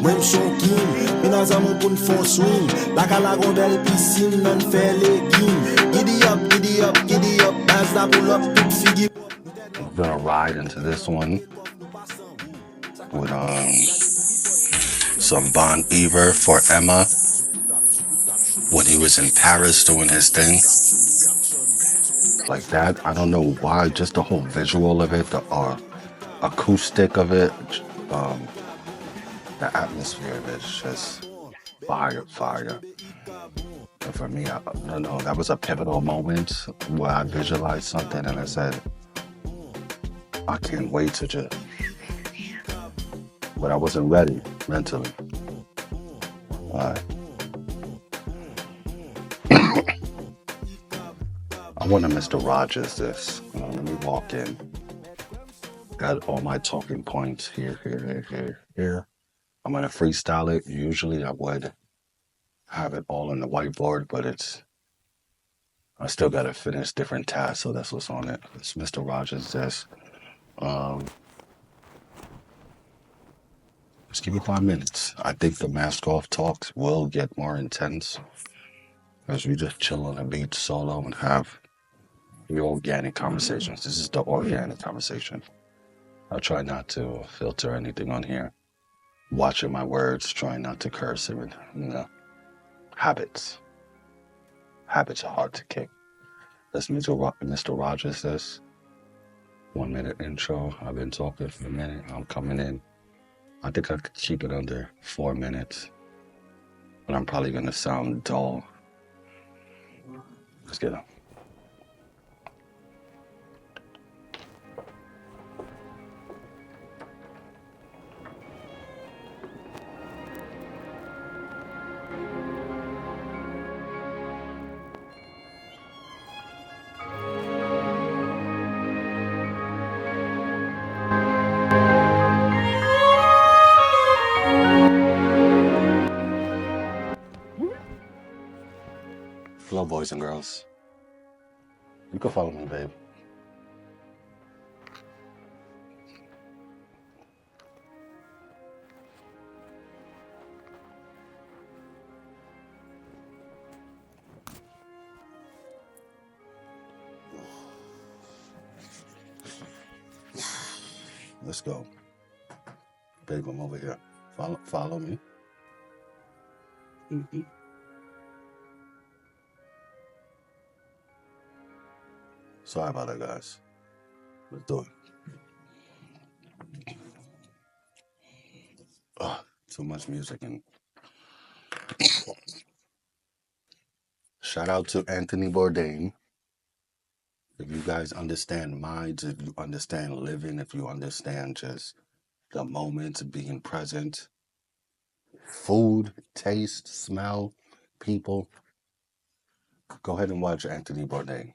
Mwen chokin, pinazan moun pou n'fon swing. Laka la gon bel piscine, nan fè legim. Giddy up, as la pull up, big figgy. I'm gonna ride into this one with some Bon Iver for Emma when he was in Paris doing his thing. Like that. I don't know why, just the whole visual of it, the acoustic of it, the atmosphere of it is just fire. And for me, I don't know, that was a pivotal moment where I visualized something and I said, I can't wait to just, but I wasn't ready mentally. Alright. I want to Mr. Rogers this. Let me walk in. Got all my talking points here. I'm going to freestyle it. Usually I would have it all on the whiteboard, but I still got to finish different tasks, so that's what's on it. It's Mr. Rogers this. Just give me 5 minutes. I think the mask off talks will get more intense as we just chill on the beach solo and have the organic conversations. This is the organic conversation. I'll try not to filter anything on here. Watching my words, trying not to curse even, Habits. Habits are hard to kick. Let's Mr. Rogers this. 1 minute intro. I've been talking for a minute. I'm coming in. I think I could keep it under 4 minutes. But I'm probably going to sound dull. Let's get up. Hello, boys and girls. You can follow me, babe. Let's go. Babe, I'm over here. Follow me. Mm-hmm. Sorry about that, guys. Let's do it. Too much music and shout out to Anthony Bourdain. If you guys understand minds, if you understand living, if you understand just the moment, being present, food, taste, smell, people, go ahead and watch Anthony Bourdain.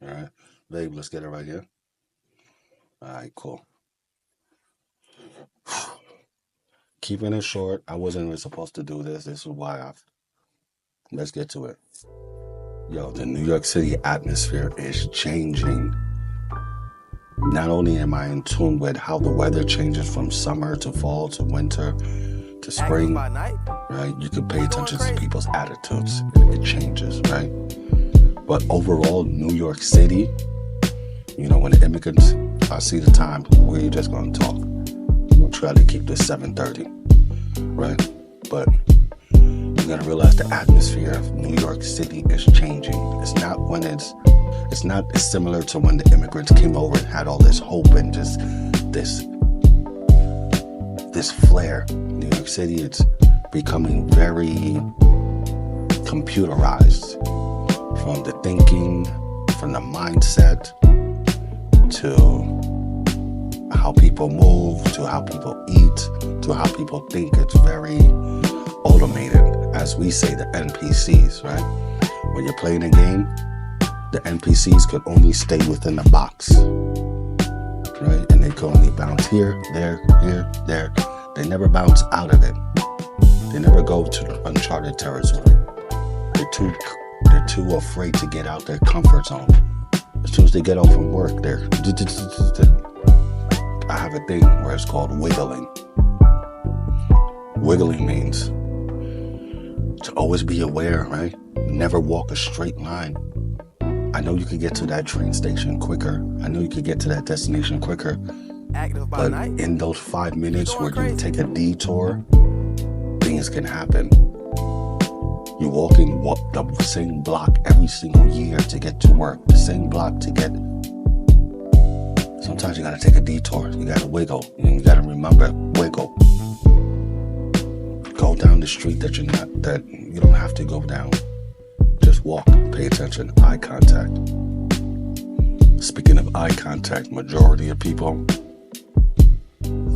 All right, babe, let's get it right here. All right, cool. Keeping it short, I wasn't even supposed to do this. This is why let's get to it. Yo, the New York City atmosphere is changing. Not only am I in tune with how the weather changes from summer to fall to winter to spring, right? You can pay attention to people's attitudes. It changes, right? But overall, New York City, when the immigrants, I see the time, we're just going to talk. We'll try to keep this 7:30, right? But you got to realize the atmosphere of New York City is changing. It's not as similar to when the immigrants came over and had all this hope and just this flair. New York City, it's becoming very computerized. From the thinking, from the mindset, to how people move, to how people eat, to how people think. It's very automated, as we say, the NPCs, right? When you're playing a game, the NPCs could only stay within the box, right? And they could only bounce here, there, there. They never bounce out of it. They never go to uncharted territory. They're too afraid to get out their comfort zone. As soon as they get off from work, I have a thing where it's called wiggling. Wiggling means to always be aware, right? Never walk a straight line. I know you could get to that train station quicker. I know you could get to that destination quicker. But in those 5 minutes where you take a detour, things can happen. You're walking the same block every single year to get to work. The same block to get... Sometimes you gotta take a detour. You gotta wiggle. And you gotta remember, wiggle. Go down the street that you don't have to go down. Just walk, pay attention, eye contact. Speaking of eye contact, majority of people,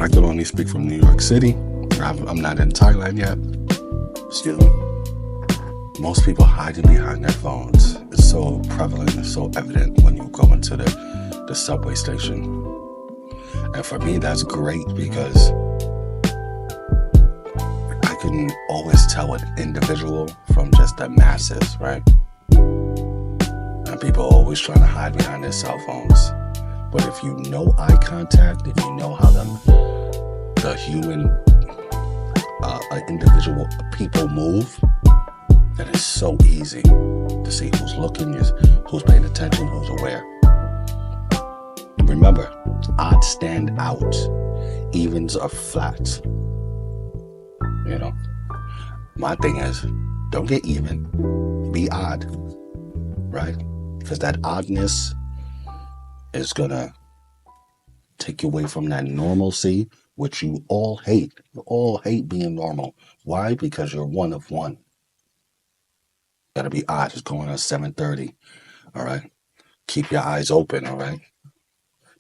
I can only speak from New York City. I'm not in Thailand yet. Excuse me. Most people hiding behind their phones. It's so prevalent, it's so evident when you go into the subway station. And for me, that's great because I can always tell an individual from just the masses, right? And people are always trying to hide behind their cell phones. But if you know eye contact, if you know how the human, individual people move, then it's so easy to see who's looking, who's paying attention, who's aware. Remember, odds stand out, evens are flat. You know, my thing is, don't get even, be odd, right? Because that oddness is gonna take you away from that normalcy, which you all hate. You all hate being normal. Why? Because you're one of one. Gotta be odd. It's going on 7:30. All right. Keep your eyes open. All right.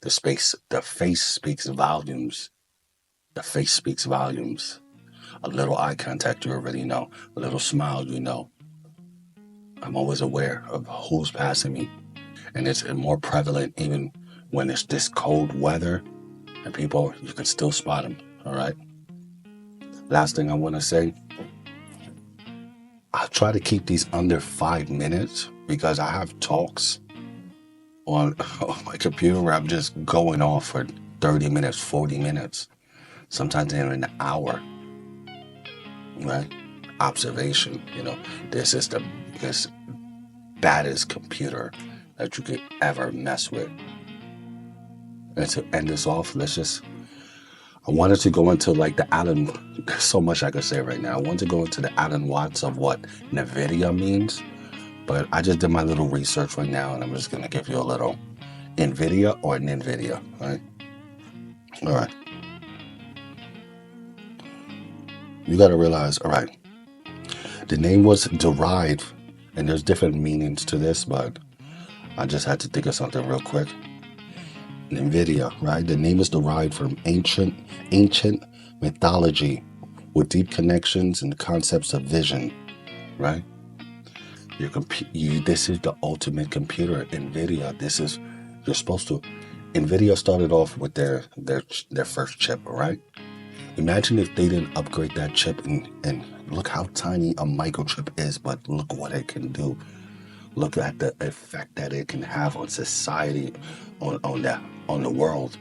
The face speaks volumes. The face speaks volumes. A little eye contact, you already know. A little smile, you know. I'm always aware of who's passing me. And it's more prevalent even when it's this cold weather and people, you can still spot them. All right. Last thing I want to say, I'll try to keep these under 5 minutes because I have talks on my computer where I'm just going off for 30 minutes, 40 minutes, sometimes even an hour, right? Observation, you know, this is the biggest, baddest computer that you could ever mess with. And to end this off, I wanted to go into like there's so much I could say right now. I want to go into the Alan Watts of what Nvidia means, but I just did my little research right now and I'm just going to give you a little Nvidia or Nvidia, right? All right. You got to realize, all right, the name was derived, and there's different meanings to this, but I just had to think of something real quick. Nvidia, right? The name is derived from ancient mythology with deep connections and concepts of vision, right? This is the ultimate computer, Nvidia. Nvidia started off with their first chip, right? Imagine if they didn't upgrade that chip and look how tiny a microchip is, but look what it can do. Look at the effect that it can have on society, on the world,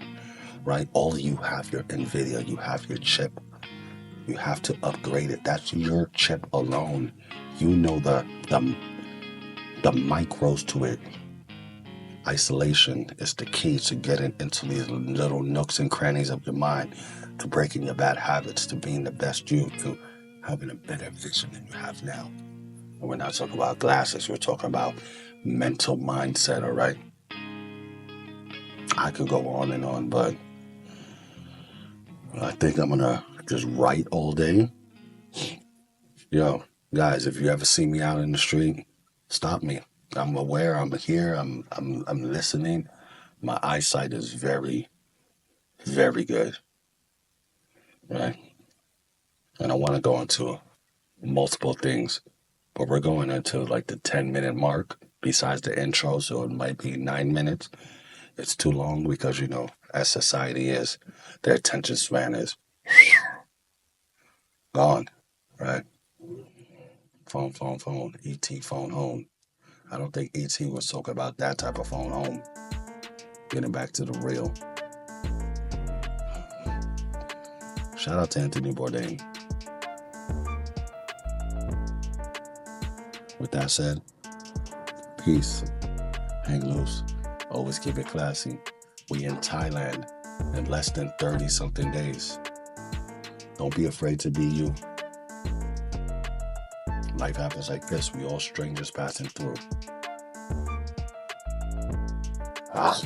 right? All of you have your Nvidia, you have your chip. You have to upgrade it. That's your chip alone. You know the micros to it. Isolation is the key to getting into these little nooks and crannies of your mind, to breaking your bad habits, to being the best you, to having a better vision than you have now. And we're not talking about glasses. We're talking about mental mindset, all right? I could go on and on, but I think I'm going to just write all day. Yo, guys, if you ever see me out in the street, stop me. I'm aware, I'm here, I'm listening. My eyesight is very, very good, right? And I want to go into multiple things, but we're going into like the 10-minute mark besides the intro, so it might be 9 minutes. It's too long because, you know, as society is, their attention span is gone, right? Phone, E.T. phone home. I don't think E.T. was talking about that type of phone home. Getting back to the real. Shout out to Anthony Bourdain. With that said, peace. Hang loose. Always keep it classy. We in Thailand in less than 30 something days. Don't be afraid to be you. Life happens like this. We all strangers passing through. Ah.